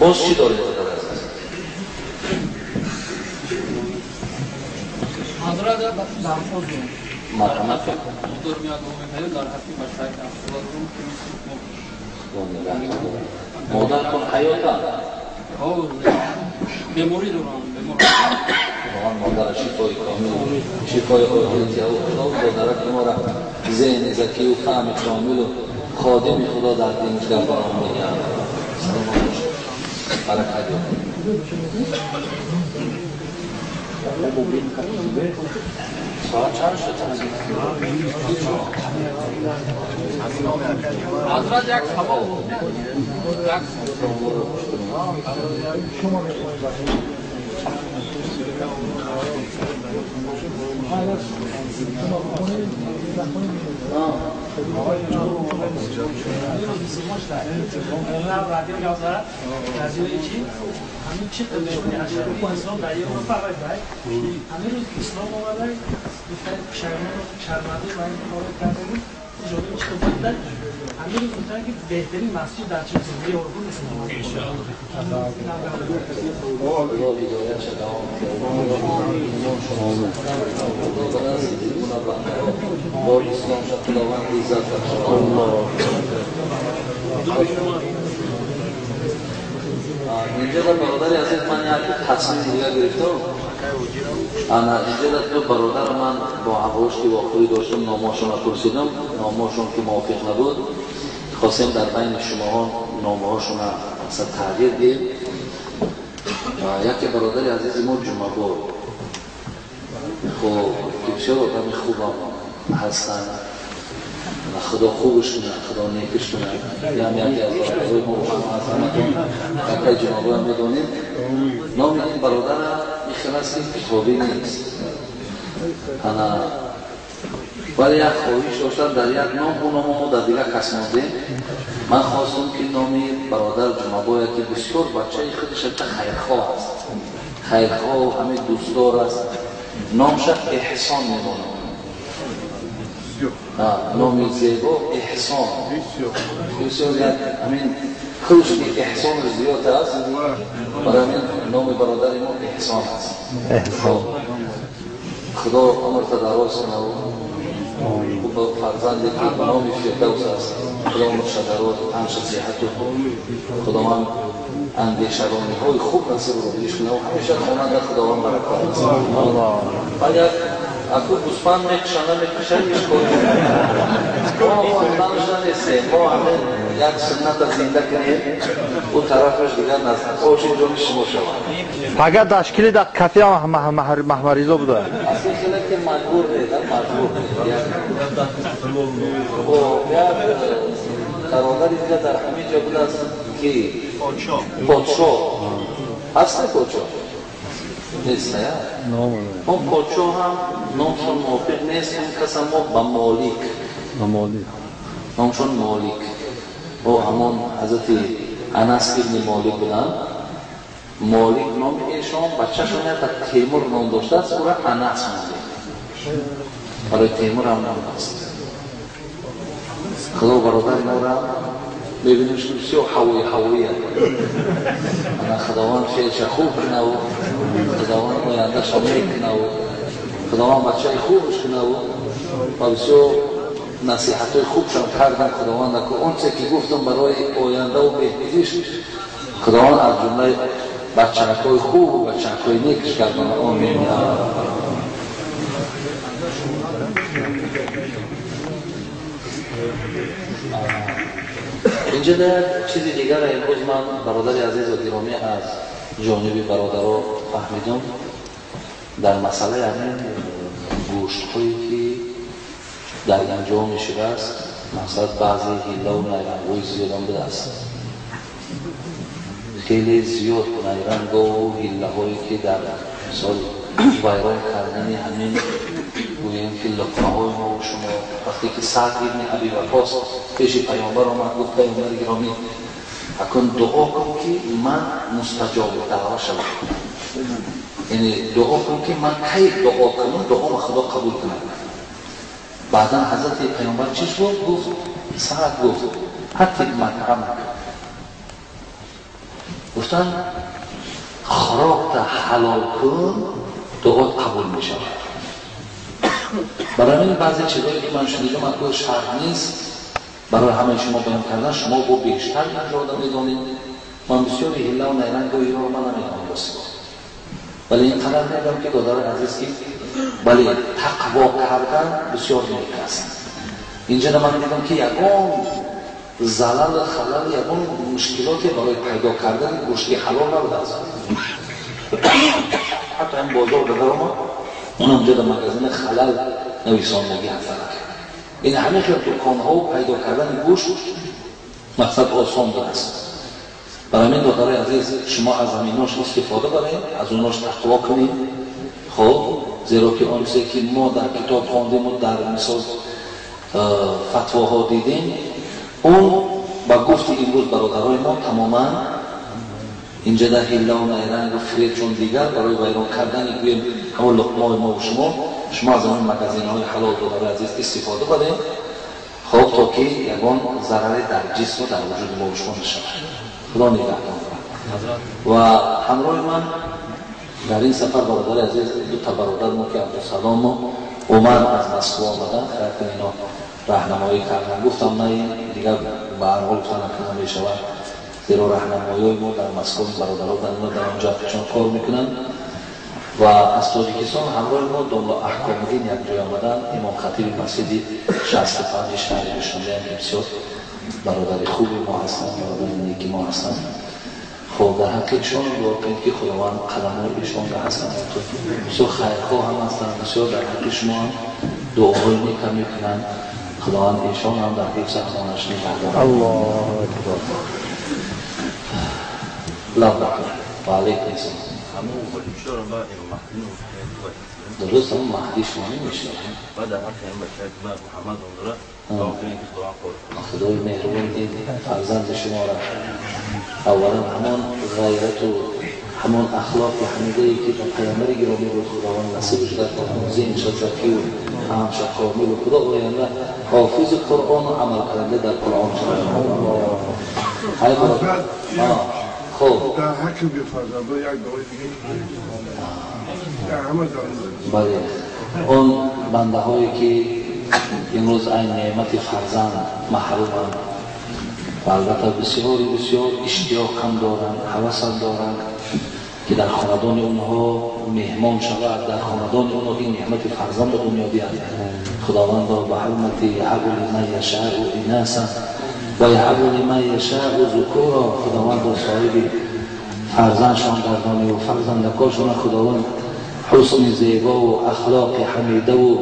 باز چی دارید خدا عزیز؟ حضرت درخواست مرحمت دور میاد مومن در حقی مشترک مادر کن حیاتا بموری دوران واقعا مادر شفای کامل شفای عاجزی و خدا و مادرک ما را ذهن ذکی و فهم کامل و خادم خدا در دین در برام میگن برکت ساعت چند شد؟ حضرت یک هوا همین چه تلویزیونی اشاره اسلام در یه رو فقط همین روز اسلام اومده گفتن شرمنده و این کارو کردن جلوی چه بود همین روز گفتن که بهترین مسجد در چه زندگی اردن اسلام اینجا در برادر عزیز من یک تصمیم دیگر گرفتم. اینجا در دو برادر من با حواش که واقعی داشتم نامه‌هاشون را پرسیدم، نامه‌هاشون که موافق نبود خواستیم در بین شما نامه‌هاشون را اصلا تغییر دیم. یکی برادر عزیز ما جمعه خب که بسیار آدم خوبم هستن، خدا خوبش کنه، خدا نیکش کنه. یکی از برادرهای ما هستن که جنابه هم بدانیم. نام این برادر میخواه است که کتابی نیست، ولی یک خواهش داشتن در یک نام اون نام ما در دیگر کس مانده. من خواستم که نامی برادر جنابه که بسیار بچه خودش خیرخواه است، خیرخواه و همه دوستدار است، نامش احسان میمانه. نامی زیبا احسان بسیار همین خودش که احسان زیاد است، برای همین نام برادر ما احسان است. خدا عمر دراز کنه و فرزندی که نامی فردوس است، خدا عمر دراز و همش صحت و خدا من اندیشگانی های خوب نصیب رو بدیش کنه و همیشه خواننده خداوند برکات است. اگر اکو گوسفند میکشنه میکشنش کنیم ما خواندنش نیستیم، ما همه یک سنت زنده کنیم او طرفش دیگر نزد خوش اینجا شما شود. اگر داشکیلی در کافی هم محمریزو بوده اصلا خیلی که مجبور نیست، مجبور یک برادر اینجا در همین جا بوده است که پادشاه هسته پادشاه نیست نه؟ اون پادشاه هم نامشون موافق نیست، این کس ما با مالک نامشون مالک و همون حضرت انس ابن مالک بودن. مالک نام ایشان بچه‌شون در تیمور نام داشته است، او را انس مانده، برای تیمور هم نام است. خدا برادر ما را ببینیم که بسیار حوایی خداوند فیلش خوب کنه و خداوند آینده شما کنه و خداوند بچه خوبش کنه و بسیار نصیحت های خوبشان کردن خداوند که اون چه که گفتم برای آینده و بهتریش خداوند از جمله بچه‌ک های خوب و بچه‌ک های نیکش کردن. آمین. اینجا در چیز دیگر امروز من برادر عزیز و گرامی از جانب برادرها فهمیدم در مسئله همین گوشت هایی که در اینجا میشده است، مثلا بعضی هیله و نیرنگوی زیاد هم بده است، خیلی زیاد نیرنگ و هیله هایی که در سال ویران کردن همین گوییم که لقمه های ما و شما وقتی که سعد ابن ابی وقاص پیش پیامبر آمد گفت پیامبر گرامی اکن دعا کن که من مستجاب دعوا شوم، یعنی دعا کن که من کی دعا کنم دعا خدا قبول کنه. بعدا حضرت پیامبر چیش گفت سعد گفت حتی مطعمک گفتن خوراک حلال کن دعات قبول می شود. برای این بعضی چیزایی که من شنیدم اطلاع شرط نیست برای همه شما بیان کردن، شما با بیشتر نجاده میدانید. من بسیاری هله و نیرنگ و ایران من نمیدانم بسیار، ولی این قدر میدم که دادار عزیز که ولی تقوا کردن بسیار نیک است. اینجا من دیدم که یکان زلال خلال یکان مشکلاتی برای پیدا کردن گوشت حلال نبود است. حتی این بازار بگرم اونم جدا مگزین خلال نویساندگی هستند. این همه که دکان‌ها و پیدا کردن گوشت مقصد آسان است. برای این دادار عزیز شما از همیناش استفاده برید، از اوناش تقوا کنید. خب زیرا که آن چیزی که ما در کتاب خواندیم و در مثال فتواها دیدیم اون با گفت امروز برادرای ما تماما اینجا در هله و نیرنگ و فرید چون دیگر برای ویران کردن گویم همون لقمه ما و شما از اون مگزین های حلال دادار عزیز استفاده برید. خب تا که یکان ضرر در جسم و در وجود ما و شما نشود. خدا نگهدار. و همراه من در این سفر برادر عزیز دو تا برادر ما که عبدالسلام و عمر از مسکو آمدن خیلی اینا راهنمایی کردن. گفتم نه دیگر به هر حال تنها نمیشود، زیرا راهنمایی ما در مسکو برادرها در آنجا چون کار میکنن. و از تاجیکستان همراه ما دنبال احکام دین یک جای آمدن. امام خطیب مسجد 65 شهر نشانده که بسیار برادر خوبی ما هستن، برادر نیکی ما هستن. خب در حقیقشان واقعی که خداوند قدم‌های ایشان را هستن، بسیار خیرخواه هم هستن، بسیار در حق شما هم دعاهای نیک هم میکنن. خداوند ایشان هم در حفظ خانه‌اش نگهدار. الله اکبر. لبک و علیکم السلام. درست هم مهدی شما نمیشه. بعد هر که هم بچه که محمد اون خدای مهربان این فرزند شما را اولا همان غیرت و همان اخلاق حمیده‌ای که پیامبر گرامی رو خداوند نصیبش کرد تا ذهن شد زکی و همش کامل و خدا آینده حافظ قرآن و عمل کننده در قرآن شد. خب در حکم فرزنده یک دعای دیگه در همه بله اون بنده هایی که امروز این نعمت فرزند محرومند و البته بسیار اشتیاق هم دارند، هوس هم دارند که در خاندان اونها مهمان شود، در خاندان اونها این نعمت فرزند به دنیا بیاد. خداوند به حرمت یهب لمن یشاء اناثا و یهب لمن یشاء ذکورا، خداوند با صاحب فرزندشان گردانه و فرزندکاشان خداوند حسن زیبا و اخلاق حمیده و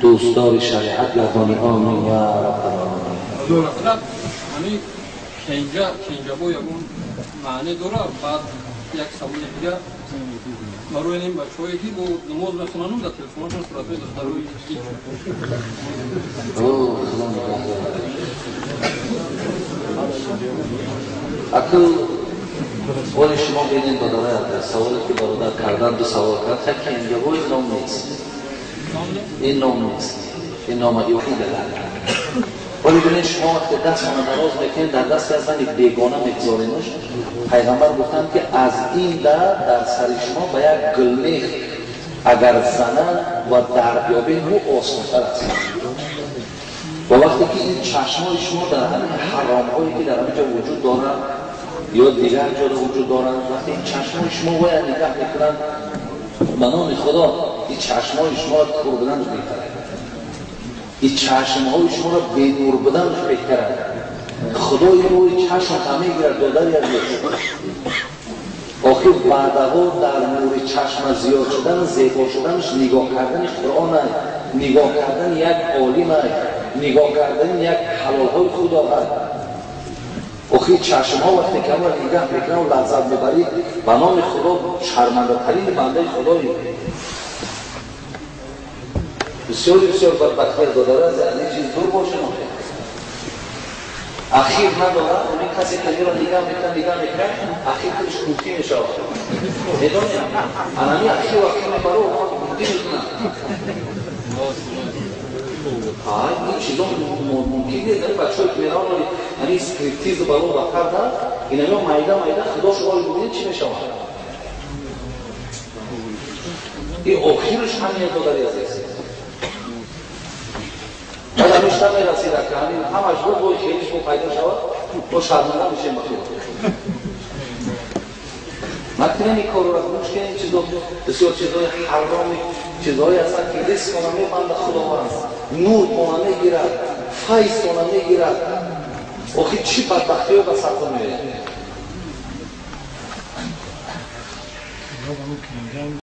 دوستدار شریعت گردانه. آمین یا رب العالمین. همین کنجا با یکون معنی داره. بعد یک سوال دیگه برای این بچه‌هایی که با نماز میخونن در تلفنشون صورت دخترای اکل ولی شما بینید بداره سوالی که برادر کردن دو سوال کرد تکی اینجا با این نام نیست، این نام نیست، این نام ایوهی دلال. ولی بینید شما وقتی دست ما دراز میکنید در دست از من بیگانه میگذارینش. پیغمبر گفتن که از این در سر شما به یک گلمیخ اگر زنن و در بیابین او آسان‌تر است. و وقتی که این چشمای شما در همین حرام‌هایی که در همینجا وجود دارن یا دیگر جا وجود دارن، وقتی این چشمای شما باید نگاه میکنن به نام خدا این چشمای شما را کور بدنش بهتره، این چشمهای شما را به نور بدنش بهتره. خدا این روی چشم همه گرد دادر یک آخر بعدها در نور چشم زیاد شدن زیبا شدنش نگاه کردنش قرآن، نگاه کردن یک عالم، نگاه کردن یک حلالهای خدا هست. آخر چشم ها وقتی که همه نگاه میکنه و لذت ببرید به نام خدا شرمنده ترین بنده خدایی. بسیار بدبختی دادره از این چیز دور باشه نمیشه. اخیر نداره اونی کسی که را نگاه میکنه اخیر کلش کوتی میشه. میدونی؟ انمی اخیر وقتی میبرو کوتی میکنه. این چیزا ممکنه در بچه های میران همی سکریپتیز برو بکر دار این همه مایده خدا شما رو ببینید چی میشه؟ این آخرش همین داداری عزیز. بعد همیشه میرسید که همش بود خیلیش با پیدا شود با شرمنده میشه مخیر. مطمئن این کار را گوش کنید چیزا بسیار چیزای حرامی چیزایی هستن که ریسک کنه میبنده خداوند نور کنه میگیرد فیض کنه میگیرد آخه چی بدبختی ها به سر میاد